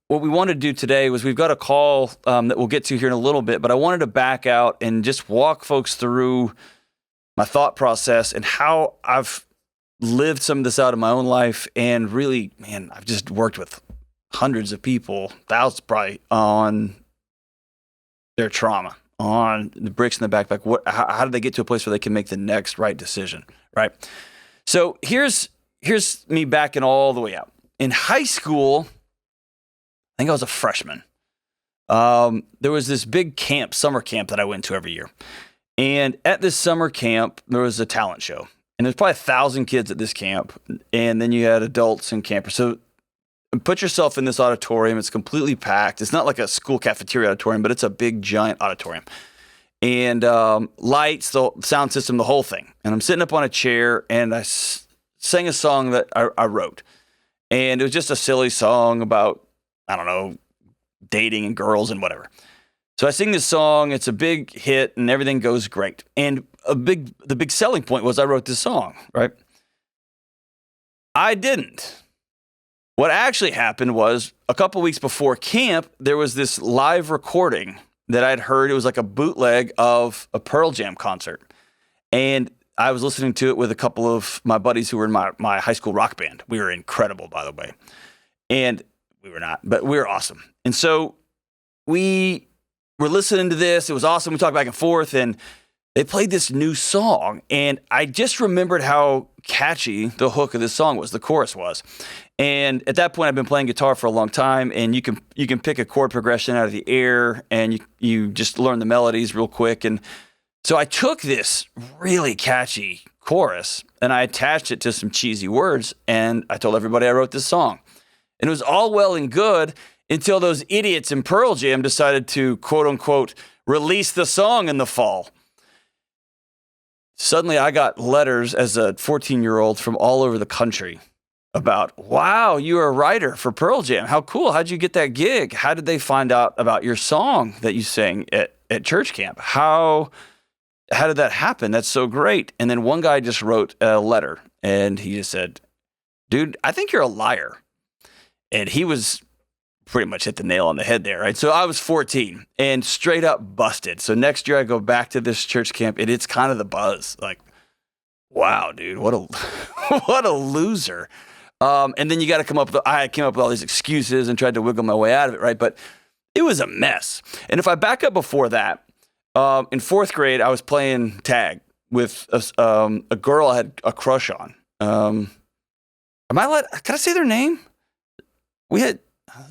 what we wanted to do today was we've got a call that we'll get to here in a little bit, but I wanted to back out and just walk folks through my thought process and how I've lived some of this out in my own life. And really, man, I've just worked with hundreds of people, thousands probably, on their trauma, on the bricks in the backpack. How do they get to a place where they can make the next right decision, right? So here's me backing all the way out. In high school, I think I was a freshman. There was this big camp, summer camp that I went to every year. And at this summer camp, there was a talent show. And there's probably 1,000 kids at this camp. And then you had adults and campers. So put yourself in this auditorium. It's completely packed. It's not like a school cafeteria auditorium, but it's a big, giant auditorium. And lights, the sound system, the whole thing. And I'm sitting up on a chair, and I sang a song that I wrote. And it was just a silly song about, I don't know, dating and girls and whatever. So I sing this song. It's a big hit, and everything goes great. And the big selling point was I wrote this song, right? I didn't. What actually happened was a couple weeks before camp, there was this live recording that I'd heard. It was like a bootleg of a Pearl Jam concert. And I was listening to it with a couple of my buddies who were in my high school rock band. We were incredible, by the way. And we were not, but we were awesome. And so we were listening to this. It was awesome. We talked back and forth, and they played this new song. And I just remembered how catchy the hook of this song was, the chorus was. And at that point, I've been playing guitar for a long time, and you can pick a chord progression out of the air, and you just learn the melodies real quick. And so I took this really catchy chorus, and I attached it to some cheesy words, and I told everybody I wrote this song. And it was all well and good until those idiots in Pearl Jam decided to, quote unquote, release the song in the fall. Suddenly I got letters as a 14-year-old from all over the country about, wow, you're a writer for Pearl Jam. How cool. How'd you get that gig? How did they find out about your song that you sang at church camp? How did that happen? That's so great. And then one guy just wrote a letter, and he just said, dude, I think you're a liar. And he was pretty much hit the nail on the head there, right? So I was 14 and straight up busted. So next year I go back to this church camp, and it's kind of the buzz. Like, wow, dude, what a loser. And then you got to I came up with all these excuses and tried to wiggle my way out of it, right? But it was a mess. And if I back up before that, in fourth grade, I was playing tag with a girl I had a crush on. Can I say their name?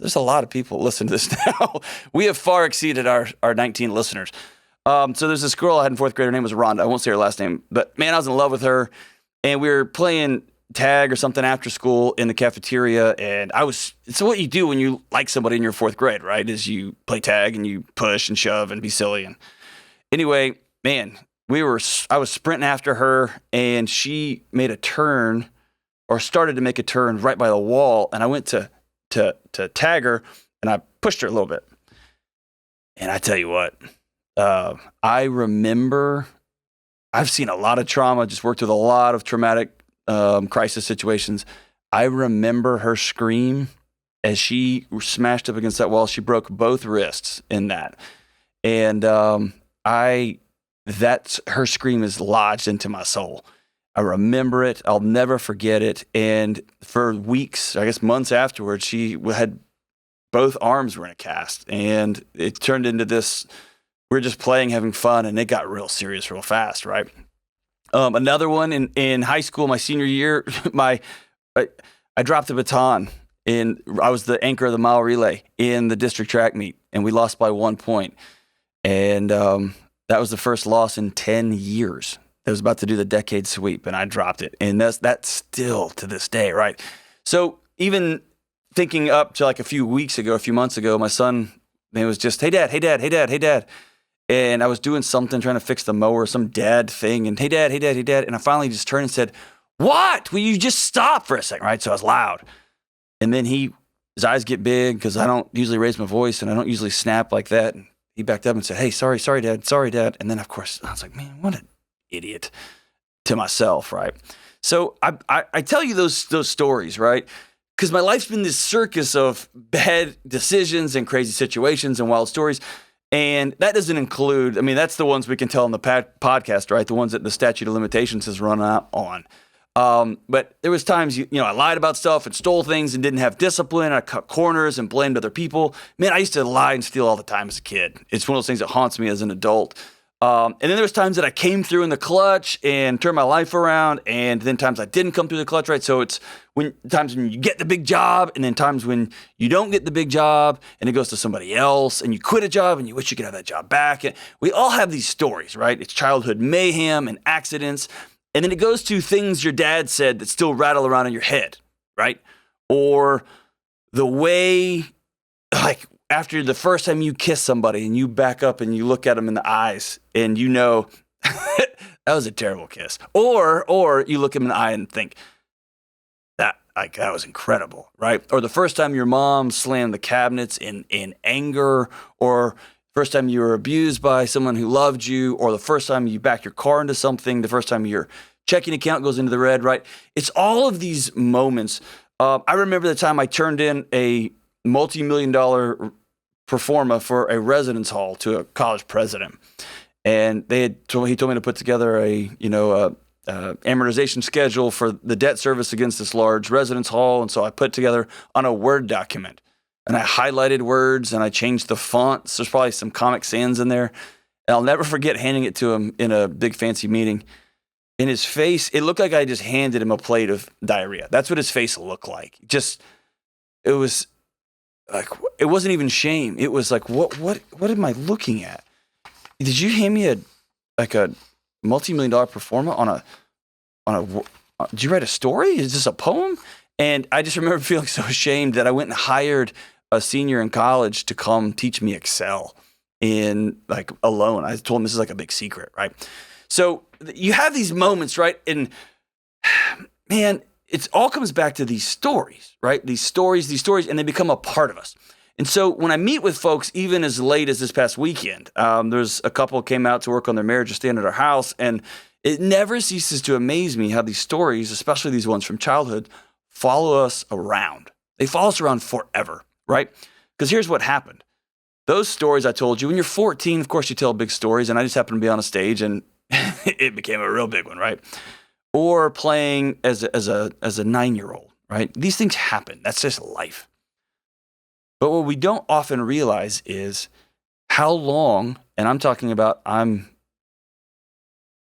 There's a lot of people listening to this now. We have far exceeded our 19 listeners. So there's this girl I had in fourth grade. Her name was Rhonda. I won't say her last name, but man, I was in love with her. And we were playing tag or something after school in the cafeteria. And so what you do when you like somebody in your fourth grade, right, is you play tag and you push and shove and be silly. And anyway, man, I was sprinting after her, and she made a turn, or started to make a turn right by the wall. And I went to tag her, and I pushed her a little bit. And I tell you what, I remember, I've seen a lot of trauma, just worked with a lot of traumatic crisis situations. I remember her scream as she smashed up against that wall. She broke both wrists in that. And her scream is lodged into my soul. I remember it. I'll never forget it. And for weeks, I guess months afterwards, she had both arms were in a cast, and it turned into this. We were just playing, having fun, and it got real serious real fast, right? Another one in high school, my senior year, I dropped the baton, and I was the anchor of the mile relay in the district track meet, and we lost by 1 point. And that was the first loss in 10 years. I was about to do the decade sweep, and I dropped it. And that's still to this day, right? So even thinking up to like a few months ago, my son, it was just, hey, dad, hey, dad, hey, dad, hey, dad. And I was doing something, trying to fix the mower, some dad thing. And hey, dad, hey, dad, hey, dad. And I finally just turned and said, what? Will you just stop for a second, right? So I was loud. And then his eyes get big, because I don't usually raise my voice, and I don't usually snap like that. And he backed up and said, hey, sorry, dad. And then, of course, I was like, man, what an idiot, to myself, right? So I tell you those stories, right? because my life's been this circus of bad decisions and crazy situations and wild stories. And that doesn't include, I mean, that's the ones we can tell on the podcast, right? The ones that the statute of limitations has run out on. But there was times, I lied about stuff and stole things and didn't have discipline. I cut corners and blamed other people. Man, I used to lie and steal all the time as a kid. It's one of those things that haunts me as an adult. And then there was times that I came through in the clutch and turned my life around, and then times I didn't come through the clutch, right? So it's times when you get the big job, and then times when you don't get the big job and it goes to somebody else, and you quit a job and you wish you could have that job back. And we all have these stories, right? It's childhood mayhem and accidents. And then it goes to things your dad said that still rattle around in your head, right? Or the way, like, after the first time you kiss somebody and you back up and you look at them in the eyes and you know that was a terrible kiss. Or you look them in the eye and think that was incredible, right? Or the first time your mom slammed the cabinets in anger, or first time you were abused by someone who loved you, or the first time you backed your car into something, the first time your checking account goes into the red, right? It's all of these moments. I remember the time I turned in a multi-million-dollar performa for a residence hall to a college president, and he told me to put together a amortization schedule for the debt service against this large residence hall, and so I put together on a Word document, and I highlighted words and I changed the fonts. There's probably some Comic Sans in there, and I'll never forget handing it to him in a big fancy meeting. In his face, it looked like I just handed him a plate of diarrhea. That's what his face looked like. It was like, it wasn't even shame. It was like, what am I looking at? Did you hand me a multi-million-dollar performa did you write a story? Is this a poem? And I just remember feeling so ashamed that I went and hired a senior in college to come teach me Excel alone. I told him this is like a big secret, right? So you have these moments, right? And man, it all comes back to these stories, right? These stories, and they become a part of us. And so when I meet with folks, even as late as this past weekend, there's a couple came out to work on their marriage or staying at our house, and it never ceases to amaze me how these stories, especially these ones from childhood, follow us around. They follow us around forever, right? Because here's what happened. Those stories I told you, when you're 14, of course you tell big stories, and I just happened to be on a stage and it became a real big one, right? Or playing as a 9-year-old, right? These things happen. That's just life. But what we don't often realize is how long, and I'm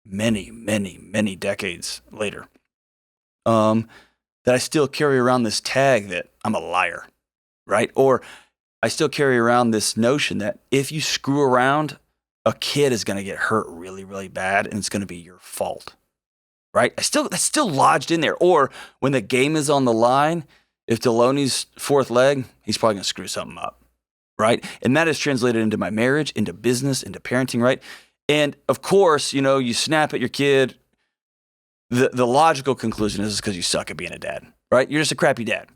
many, many, many decades later, that I still carry around this tag that I'm a liar, right? Or I still carry around this notion that if you screw around, a kid is going to get hurt really, really bad, and it's going to be your fault, right? That's still lodged in there. Or when the game is on the line, if Delony's fourth leg, he's probably going to screw something up, right? And that is translated into my marriage, into business, into parenting, right? And of course, you snap at your kid. The logical conclusion is because you suck at being a dad, right? You're just a crappy dad.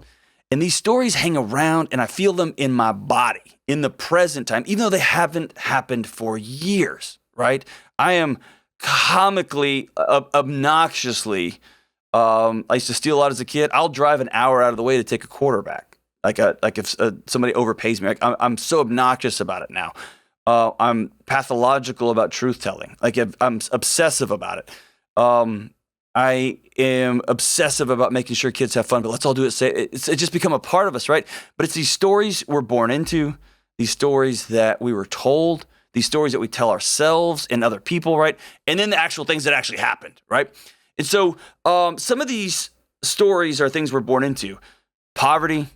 And these stories hang around, and I feel them in my body in the present time, even though they haven't happened for years, right? I am comically, obnoxiously, I used to steal a lot as a kid. I'll drive an hour out of the way to take a quarterback. Like if somebody overpays me, I'm so obnoxious about it now. I'm pathological about truth telling. I'm obsessive about it. I am obsessive about making sure kids have fun, but let's all do it safe. It's just become a part of us, right? But it's these stories we're born into, these stories that we were told, these stories that we tell ourselves and other people, right? And then the actual things that actually happened, right? And so some of these stories are things we're born into. Poverty,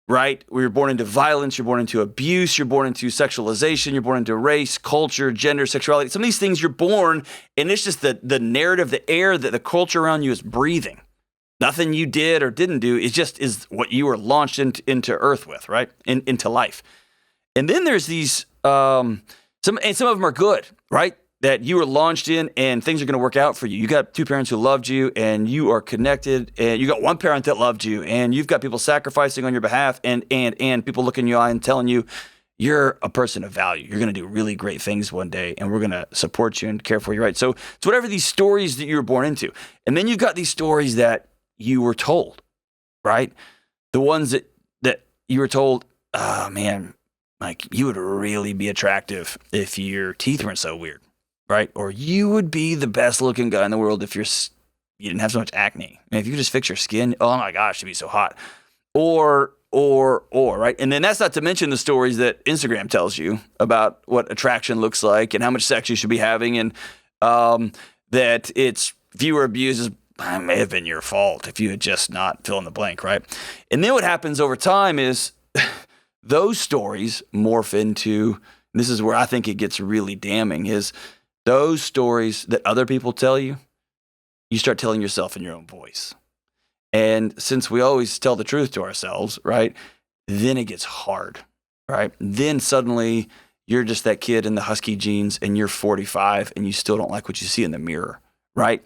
right? We were born into violence, you're born into abuse, you're born into sexualization, you're born into race, culture, gender, sexuality. Some of these things you're born, and it's just the narrative, the air that the culture around you is breathing. Nothing you did or didn't do, it just is what you were launched into earth with, right? Into life. And then there's these, some of them are good, right? That you were launched in and things are going to work out for you. You got two parents who loved you and you are connected, and you got one parent that loved you, and you've got people sacrificing on your behalf and people looking in your eye and telling you you're a person of value. You're going to do really great things one day, and we're going to support you and care for you, right? So it's whatever these stories that you were born into. And then you've got these stories that you were told, right? The ones that you were told, oh man, like you would really be attractive if your teeth weren't so weird, right? Or you would be the best looking guy in the world if you didn't have so much acne. And if you could just fix your skin, oh my gosh, you'd be so hot. Or, right? And then that's not to mention the stories that Instagram tells you about what attraction looks like and how much sex you should be having, and that it's viewer abuse it may have been your fault if you had just not fill in the blank, right? And then what happens over time is those stories morph into, and this is where I think it gets really damning, is those stories that other people tell you, you start telling yourself in your own voice. And since we always tell the truth to ourselves, right, then it gets hard, right? Then suddenly you're just that kid in the husky jeans and you're 45 and you still don't like what you see in the mirror, right?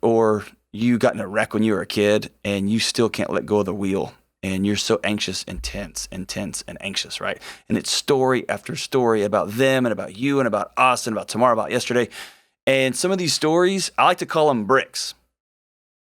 Or you got in a wreck when you were a kid and you still can't let go of the wheel and you're so anxious and tense and anxious, right? And it's story after story about them and about you and about us and about tomorrow, about yesterday. And some of these stories, I like to call them bricks.